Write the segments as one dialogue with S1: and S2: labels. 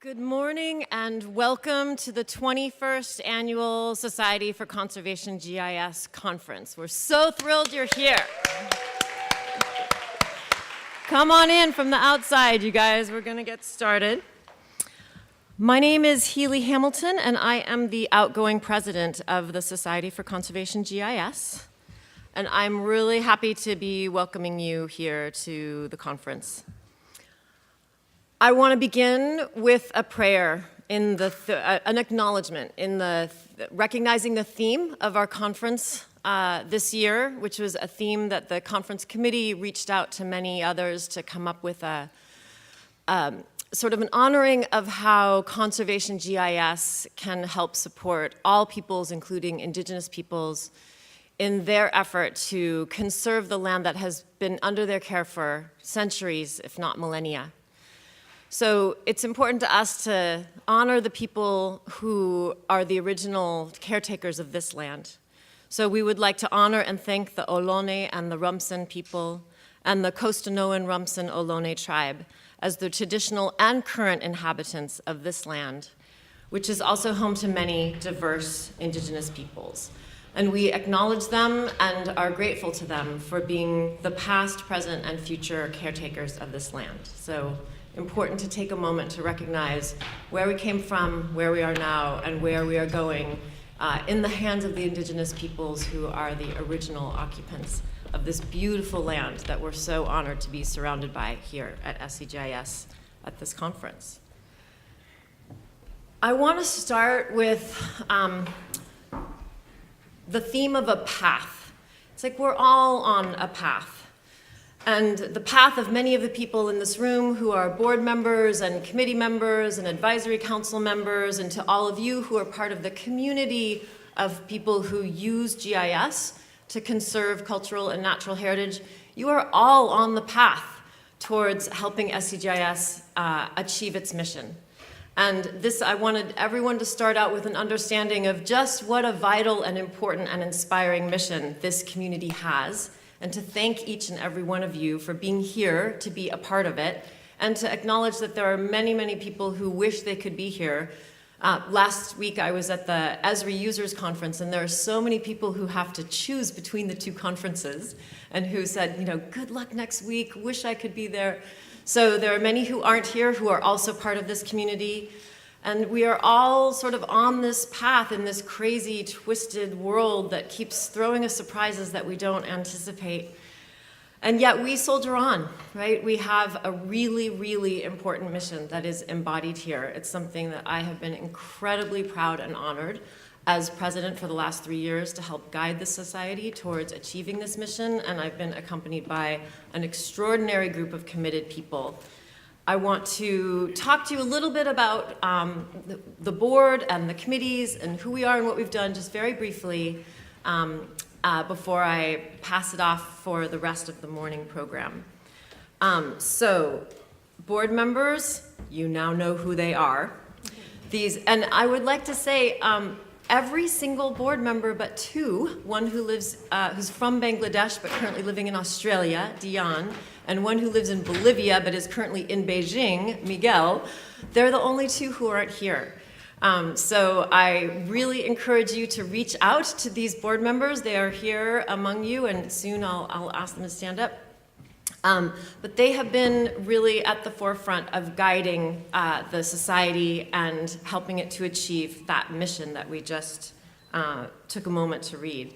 S1: Good morning and welcome to the 21st Annual Society for Conservation GIS Conference. We're so thrilled you're here. Come on in from the outside, you guys. We're going to get started. My name is Healy Hamilton, and I am the outgoing president of the Society for Conservation GIS. And I'm really happy to be welcoming you here to the conference. I want to begin with a prayer in an acknowledgement in recognizing the theme of our conference this year, which was a theme that the conference committee reached out to many others to come up with a sort of an honoring of how conservation GIS can help support all peoples, including Indigenous peoples, in their effort to conserve the land that has been under their care for centuries, if not millennia. So it's important to us to honor the people who are the original caretakers of this land. So we would like to honor and thank the Ohlone and the Rumsen people and the Costanoan Rumsen Ohlone tribe as the traditional and current inhabitants of this land, which is also home to many diverse Indigenous peoples. And we acknowledge them and are grateful to them for being the past, present, and future caretakers of this land. So important to take a moment to recognize where we came from, where we are now, and where we are going in the hands of the Indigenous peoples who are the original occupants of this beautiful land that we're so honored to be surrounded by here at SCGIS at this conference. I want to start with the theme of a path. It's like we're all on a path. And the path of many of the people in this room who are board members and committee members and advisory council members, and to all of you who are part of the community of people who use GIS to conserve cultural and natural heritage, you are all on the path towards helping SCGIS achieve its mission. And I wanted everyone to start out with an understanding of just what a vital and important and inspiring mission this community has, and to thank each and every one of you for being here to be a part of it, and to acknowledge that there are many, many people who wish they could be here. Last week I was at the Esri Users Conference, and there are so many people who have to choose between the two conferences, and who said, good luck next week, wish I could be there. So there are many who aren't here who are also part of this community. And we are all sort of on this path in this crazy, twisted world that keeps throwing us surprises that we don't anticipate. And yet we soldier on, right? We have a really, really important mission that is embodied here. It's something that I have been incredibly proud and honored as president for the last 3 years to help guide the society towards achieving this mission. And I've been accompanied by an extraordinary group of committed people. I want to talk to you a little bit about the board and the committees and who we are and what we've done, just very briefly, before I pass it off for the rest of the morning program. So, board members, you now know who they are. And I would like to say, every single board member but two, one who's from Bangladesh but currently living in Australia, Dion, and one who lives in Bolivia but is currently in Beijing, Miguel, they're the only two who aren't here. So I really encourage you to reach out to these board members. They are here among you, and soon I'll ask them to stand up. But they have been really at the forefront of guiding the society and helping it to achieve that mission that we just took a moment to read.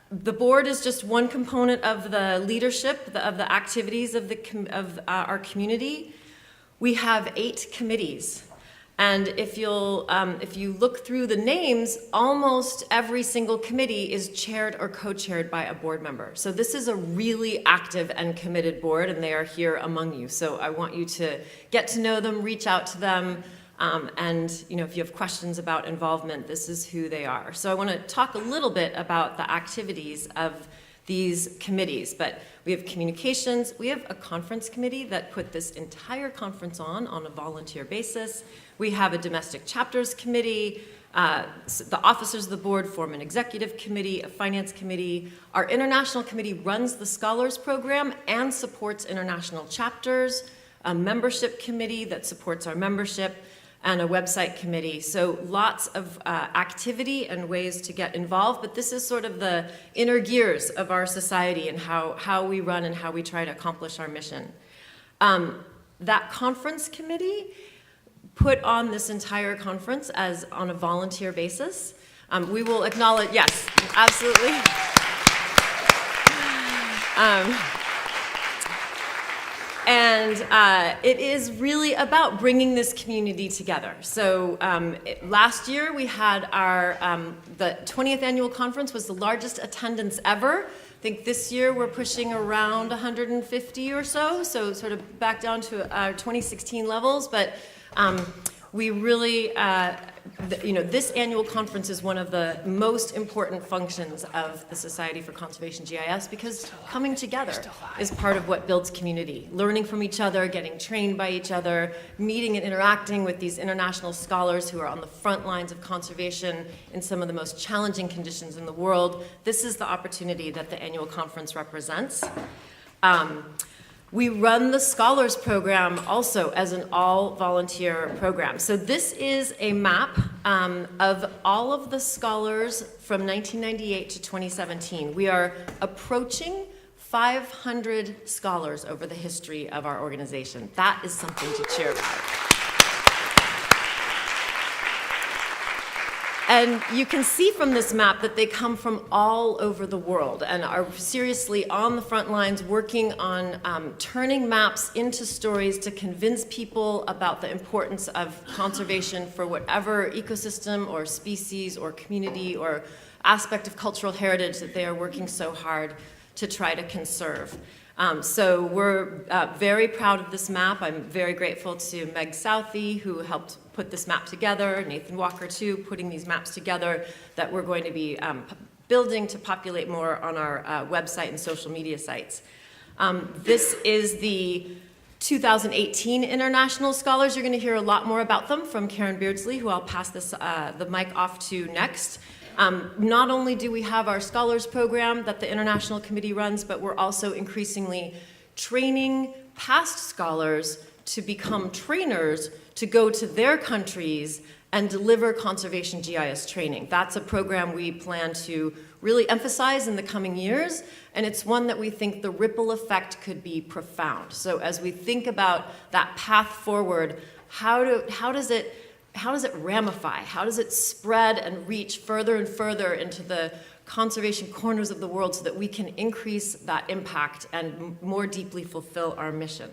S1: The board is just one component of the leadership, of the activities of our community. We have 8 committees. And if you look through the names, almost every single committee is chaired or co-chaired by a board member. So this is a really active and committed board, and they are here among you. So I want you to get to know them, reach out to them, and if you have questions about involvement, this is who they are. So I want to talk a little bit about the activities of these committees, but we have communications. We have a conference committee that put this entire conference on a volunteer basis. We have a domestic chapters committee. The officers of the board form an executive committee, a finance committee. Our international committee runs the scholars program and supports international chapters. a membership committee that supports our membership, and a website committee. So lots of activity and ways to get involved, but this is sort of the inner gears of our society and how we run and how we try to accomplish our mission. That conference committee put on this entire conference as on a volunteer basis. We will acknowledge, yes, absolutely. It is really about bringing this community together. So last year we had our, the 20th annual conference was the largest attendance ever. I think this year we're pushing around 150 or so sort of back down to our 2016 levels, but we really, this annual conference is one of the most important functions of the Society for Conservation GIS because coming together is part of what builds community. Learning from each other, getting trained by each other, meeting and interacting with these international scholars who are on the front lines of conservation in some of the most challenging conditions in the world. This is the opportunity that the annual conference represents. We run the Scholars Program also as an all-volunteer program. So this is a map of all of the scholars from 1998 to 2017. We are approaching 500 scholars over the history of our organization. That is something to cheer about. And you can see from this map that they come from all over the world and are seriously on the front lines working on turning maps into stories to convince people about the importance of conservation for whatever ecosystem or species or community or aspect of cultural heritage that they are working so hard to try to conserve. So we're very proud of this map. I'm very grateful to Meg Southey, who helped put this map together, Nathan Walker too, putting these maps together that we're going to be building to populate more on our website and social media sites. This is the 2018 International Scholars. You're going to hear a lot more about them from Karen Beardsley, who I'll pass the mic off to next. Not only do we have our Scholars Program that the International Committee runs, but we're also increasingly training past scholars to become trainers to go to their countries and deliver conservation GIS training. That's a program we plan to really emphasize in the coming years, and it's one that we think the ripple effect could be profound. So as we think about that path forward, how does it ramify? How does it spread and reach further and further into the conservation corners of the world so that we can increase that impact and more deeply fulfill our mission?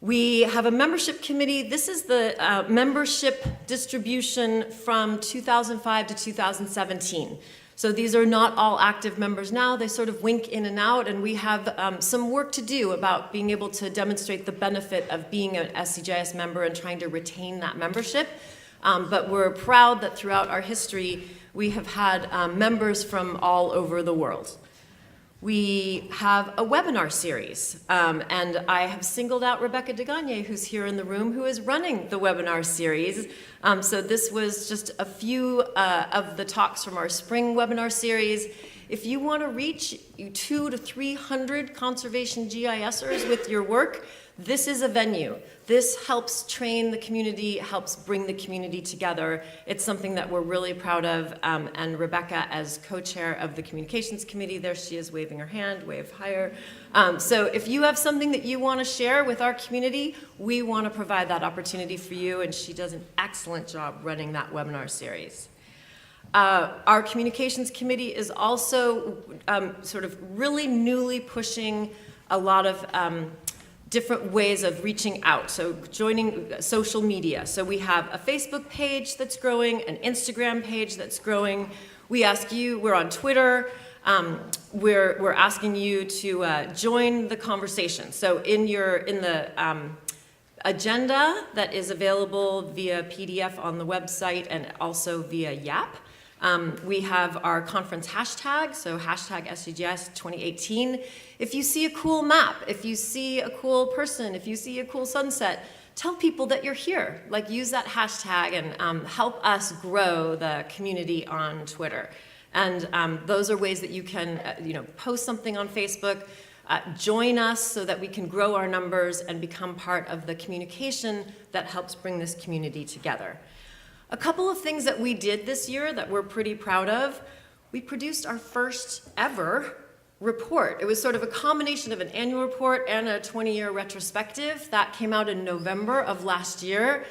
S1: We have a membership committee. This is the membership distribution from 2005 to 2017. So these are not all active members now. They sort of wink in and out, and we have some work to do about being able to demonstrate the benefit of being an SCGIS member and trying to retain that membership. But we're proud that throughout our history, we have had members from all over the world. We have a webinar series, and I have singled out Rebecca DeGagne, who's here in the room, who is running the webinar series. So this was just a few of the talks from our spring webinar series. If you want to reach 200 to 300 conservation GISers with your work, this is a venue. This helps train the community, helps bring the community together. It's something that we're really proud of, and Rebecca, as co-chair of the communications committee, there she is waving her hand, wave higher. So if you have something that you want to share with our community, we want to provide that opportunity for you, and she does an excellent job running that webinar series. Our communications committee is also sort of really newly pushing a lot of different ways of reaching out, so joining social media. So we have a Facebook page that's growing, an Instagram page that's growing. We ask you, we're on Twitter, we're asking you to join the conversation. So in the agenda that is available via PDF on the website and also via YAP, we have our conference hashtag, so hashtag SCGIS 2018. If you see a cool map, if you see a cool person, if you see a cool sunset, tell people that you're here. Like, use that hashtag and help us grow the community on Twitter. And those are ways that you can post something on Facebook. join us so that we can grow our numbers and become part of the communication that helps bring this community together. A couple of things that we did this year that we're pretty proud of. We produced our first ever report. It was sort of a combination of an annual report and a 20-year retrospective that came out in November of last year.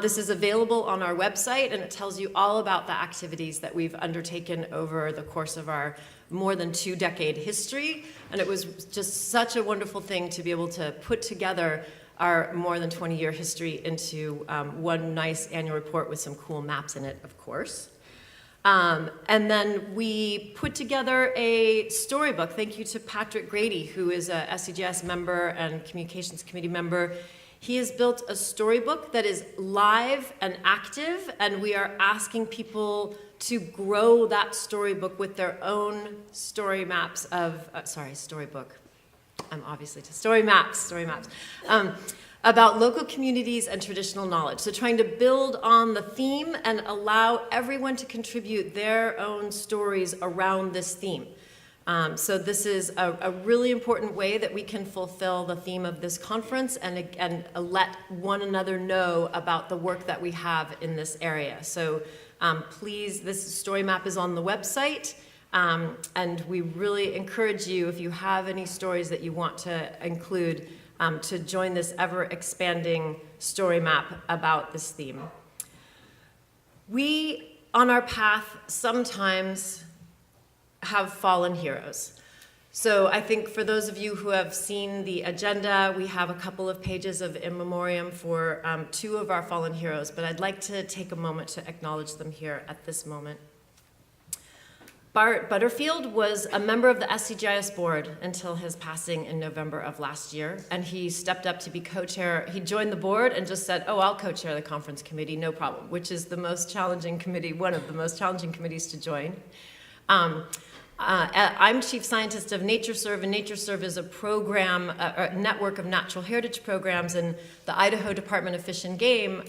S1: This is available on our website, and it tells you all about the activities that we've undertaken over the course of our more than 2-decade history. And it was just such a wonderful thing to be able to put together our more than 20-year history into one nice annual report with some cool maps in it, of course. And then we put together a storybook. Thank you to Patrick Grady, who is a SCGIS member and Communications Committee member. He has built a storybook that is live and active, and we are asking people to grow that storybook with their own story maps of, storybook. I'm obviously to story maps. About local communities and traditional knowledge. So trying to build on the theme and allow everyone to contribute their own stories around this theme. So this is a really important way that we can fulfill the theme of this conference and let one another know about the work that we have in this area. So please, this story map is on the website. And we really encourage you, if you have any stories that you want to include, to join this ever-expanding story map about this theme. We, on our path, sometimes have fallen heroes. So I think for those of you who have seen the agenda, we have a couple of pages of in memoriam for 2 of our fallen heroes, but I'd like to take a moment to acknowledge them here at this moment. Bart Butterfield was a member of the SCGIS board until his passing in November of last year, and he stepped up to be co-chair. He joined the board and just said, oh, I'll co-chair the conference committee, no problem, which is the most challenging committee, one of the most challenging committees to join. I'm chief scientist of NatureServe, and NatureServe is a program, a network of natural heritage programs, and the Idaho Department of Fish and Game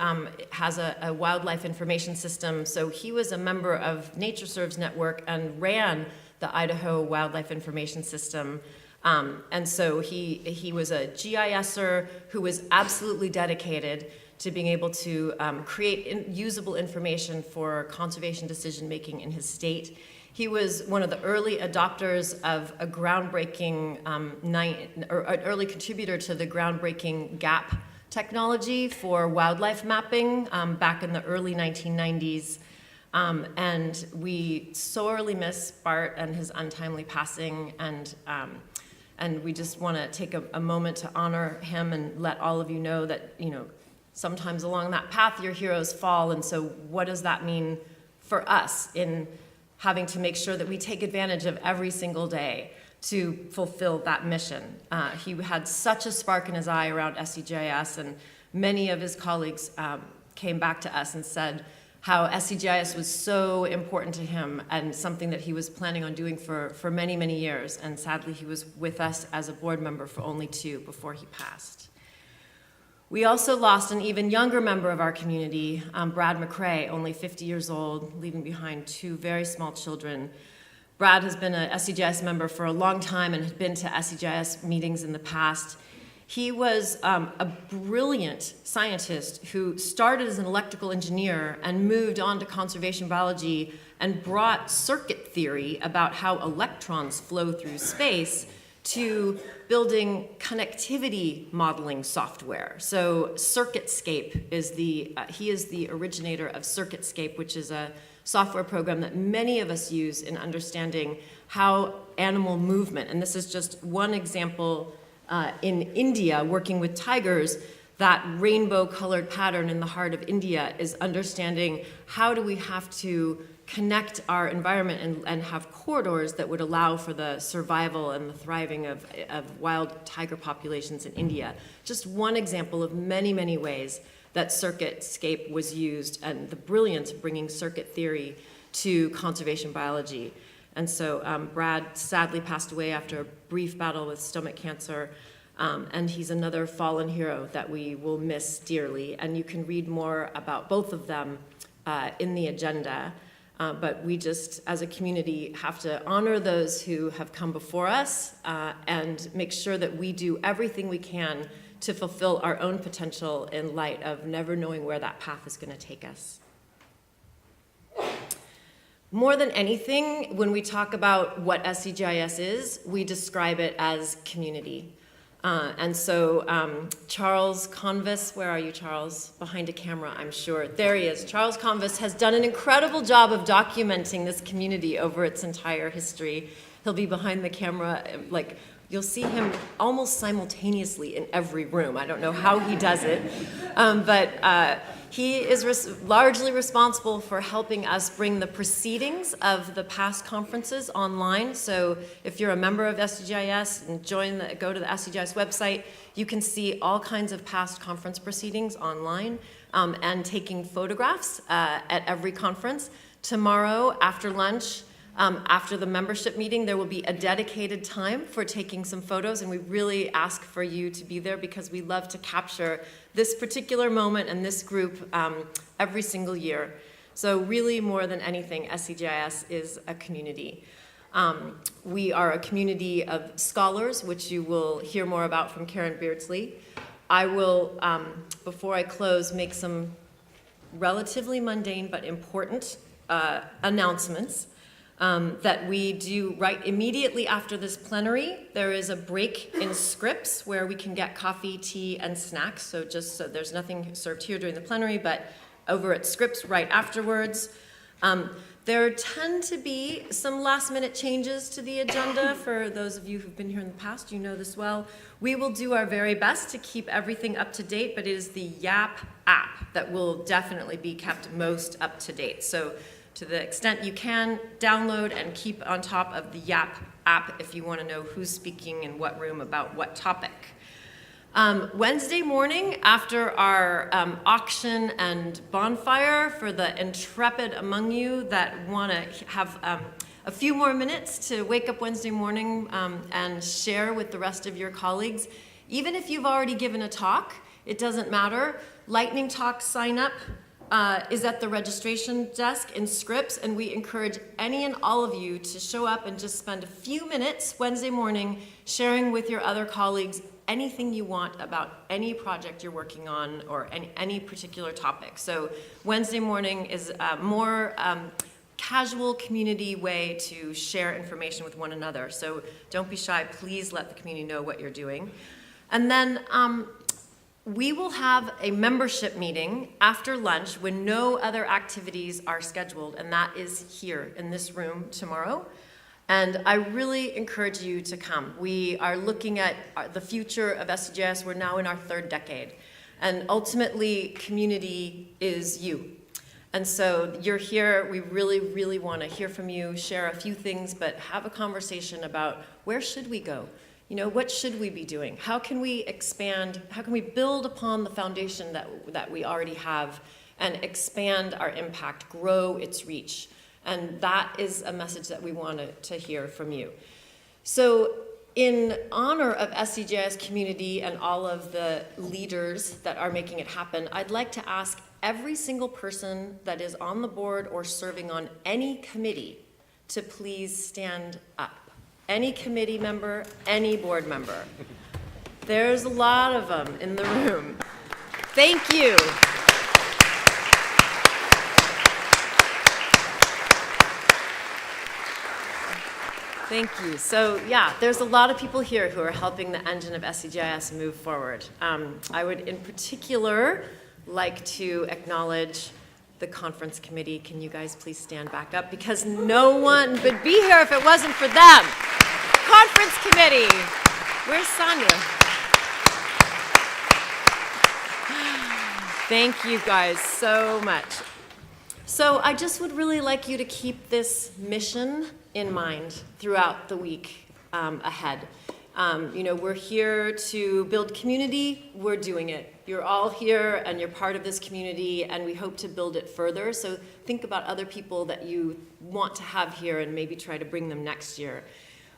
S1: has a wildlife information system. So he was a member of NatureServe's network and ran the Idaho Wildlife Information System. And so he was a GISer who was absolutely dedicated to being able to create usable information for conservation decision-making in his state. He was one of the early adopters of a groundbreaking, or an early contributor to the groundbreaking GAP technology for wildlife mapping back in the early 1990s. And we sorely miss Bart and his untimely passing, and we just want to take a moment to honor him and let all of you know that, sometimes along that path your heroes fall, and so what does that mean for us in having to make sure that we take advantage of every single day to fulfill that mission. He had such a spark in his eye around SCGIS, and many of his colleagues came back to us and said how SCGIS was so important to him and something that he was planning on doing for many, many years. And sadly, he was with us as a board member for only 2 before he passed. We also lost an even younger member of our community, Brad McCray, only 50 years old, leaving behind 2 very small children. Brad has been a SCGIS member for a long time and had been to SCGIS meetings in the past. He was a brilliant scientist who started as an electrical engineer and moved on to conservation biology and brought circuit theory about how electrons flow through space to building connectivity modeling software. So CircuitScape is he is the originator of CircuitScape, which is a software program that many of us use in understanding how animal movement, and this is just one example in India, working with tigers, that rainbow-colored pattern in the heart of India is understanding how do we have to connect our environment and have corridors that would allow for the survival and the thriving of wild tiger populations in India. Just one example of many, many ways that CircuitScape was used and the brilliance of bringing circuit theory to conservation biology. And so Brad sadly passed away after a brief battle with stomach cancer, and he's another fallen hero that we will miss dearly. And you can read more about both of them in the agenda. But we just, as a community, have to honor those who have come before us and make sure that we do everything we can to fulfill our own potential in light of never knowing where that path is going to take us. More than anything, when we talk about what SCGIS is, we describe it as community. And so Charles Converse, where are you, Charles? Behind a camera, I'm sure. There he is. Charles Converse has done an incredible job of documenting this community over its entire history. He'll be behind the camera, like, you'll see him almost simultaneously in every room. I don't know how he does it, but he is largely responsible for helping us bring the proceedings of the past conferences online. So if you're a member of SCGIS and go to the SCGIS website, you can see all kinds of past conference proceedings online and taking photographs at every conference. Tomorrow after lunch, after the membership meeting, there will be a dedicated time for taking some photos, and we really ask for you to be there because we love to capture this particular moment and this group every single year. So really, more than anything, SCGIS is a community. We are a community of scholars, which you will hear more about from Karen Beardsley. I will, before I close, make some relatively mundane but important announcements. That we do right immediately after this plenary. There is a break in Scripps where we can get coffee, tea, and snacks. So just so there's nothing served here during the plenary, but over at Scripps right afterwards. There tend to be some last-minute changes to the agenda. For those of you who've been here in the past, you know this well. We will do our very best to keep everything up to date, but it is the YAP app that will definitely be kept most up to date. So to the extent you can, download and keep on top of the YAP app if you want to know who's speaking in what room about what topic. Wednesday morning, after our auction and bonfire, for the intrepid among you that want to have a few more minutes to wake up Wednesday morning and share with the rest of your colleagues, even if you've already given a talk, it doesn't matter. Lightning Talk sign up is at the registration desk in Scripps, and we encourage any and all of you to show up and just spend a few minutes Wednesday morning sharing with your other colleagues anything you want about any project you're working on or any particular topic. So Wednesday morning is a more casual community way to share information with one another. So don't be shy, please let the community know what you're doing. And then we will have a membership meeting after lunch when no other activities are scheduled, and that is here in this room tomorrow. And I really encourage you to come. We are looking at the future of SCGIS. We're now in our third decade. And ultimately, community is you. And so you're here. We really, really want to hear from you, share a few things, but have a conversation about where should we go? You know, what should we be doing? How can we expand? How can we build upon the foundation that we already have and expand our impact, grow its reach? And that is a message that we want to hear from you. So in honor of SCGIS community and all of the leaders that are making it happen, I'd like to ask every single person that is on the board or serving on any committee to please stand up. Any committee member, any board member. There's a lot of them in the room. Thank you. Thank you. So yeah, there's a lot of people here who are helping the engine of SCGIS move forward. I would in particular like to acknowledge the conference committee. Can you guys please stand back up? Because no one would be here if it wasn't for them. Conference committee. Where's Sonia? Thank you guys so much. So I just would really like you to keep this mission in mind throughout the week ahead. You know, we're here to build community. We're doing it. You're all here and you're part of this community, and we hope to build it further. So think about other people that you want to have here and maybe try to bring them next year.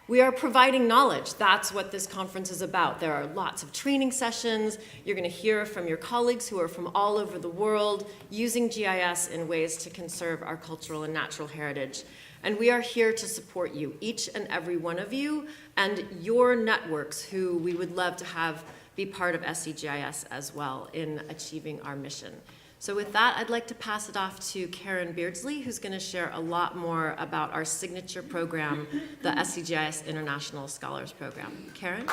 S1: We are providing knowledge. That's what this conference is about. There are lots of training sessions. You're going to hear from your colleagues who are from all over the world using GIS in ways to conserve our cultural and natural heritage. And we are here to support you, each and every one of you, and your networks who we would love to have be part of SCGIS as well in achieving our mission. So with that, I'd like to pass it off to Karen Beardsley, who's going to share a lot more about our signature program, the SCGIS International Scholars Program. Karen?